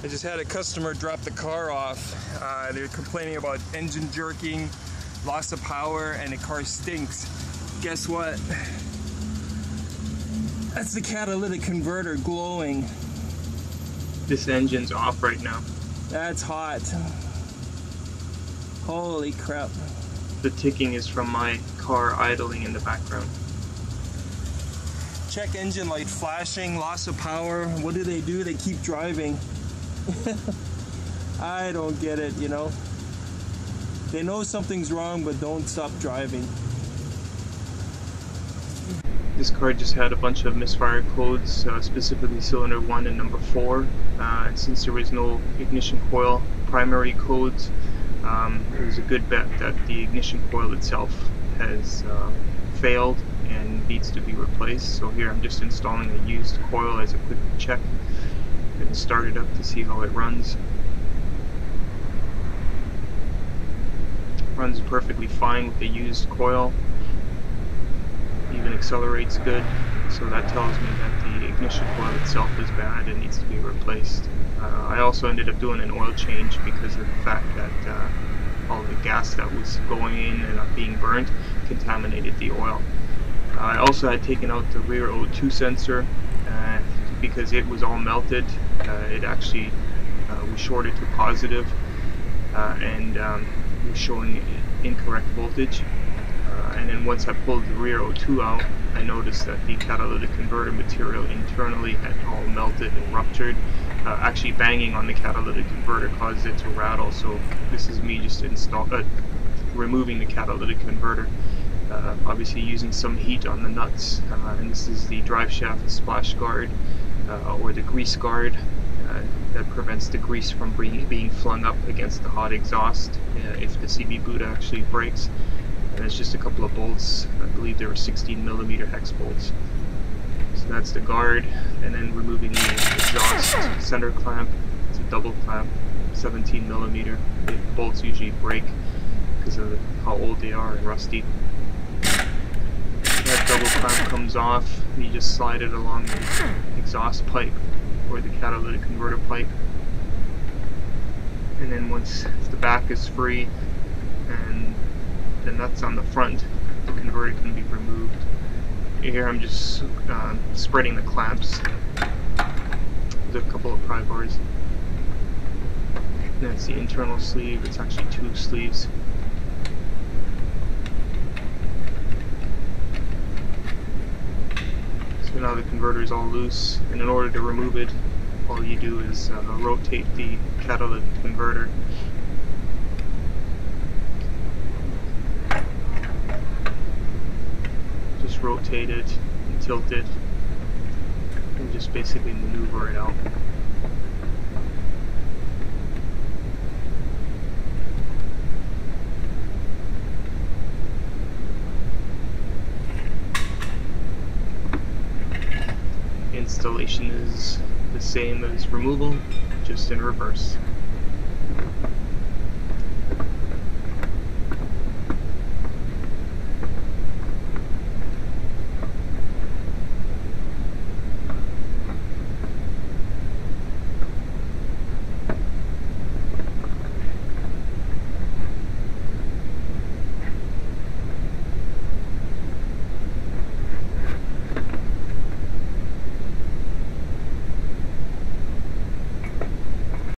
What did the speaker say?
I just had a customer drop the car off. They're complaining about engine jerking, loss of power, and the car stinks. Guess what? That's the catalytic converter glowing. This engine's off right now. That's hot. Holy crap. The ticking is from my car idling in the background. Check engine light flashing, loss of power. What do? They keep driving. I don't get it, you know. They know something's wrong, but don't stop driving. This car just had a bunch of misfire codes, specifically cylinder 1 and number 4. And since there was no ignition coil primary codes, it was a good bet that the ignition coil itself has failed and needs to be replaced. So here I'm just installing a used coil as a quick check. And start it up to see how it runs. Runs perfectly fine with the used coil. Even accelerates good. So that tells me that the ignition coil itself is bad and needs to be replaced. I also ended up doing an oil change because of the fact that all the gas that was going in and not being burnt contaminated the oil. I also had taken out the rear O2 sensor because it was all melted. It actually was shorted to positive and was showing incorrect voltage. And then once I pulled the rear O2 out, I noticed that the catalytic converter material internally had all melted and ruptured. Actually banging on the catalytic converter caused it to rattle, so this is me just removing the catalytic converter. Obviously using some heat on the nuts, and this is the drive shaft splash guard, or the grease guard, that prevents the grease from being flung up against the hot exhaust if the CB boot actually breaks. And it's just a couple of bolts. I believe there were 16mm hex bolts. So that's the guard, and then removing the exhaust center clamp. It's a double clamp, 17mm. The bolts usually break because of how old they are and rusty. That double clamp comes off, and you just slide it along the exhaust pipe or the catalytic converter pipe. And then once the back is free and the nuts on the front, the converter can be removed. Here I'm just spreading the clamps with a couple of pry bars. And that's the internal sleeve. It's actually 2 sleeves. So now the converter is all loose, and in order to remove it, all you do is rotate the catalytic converter. Just rotate it and tilt it, and just basically maneuver it out. Installation is the same as removal, just in reverse.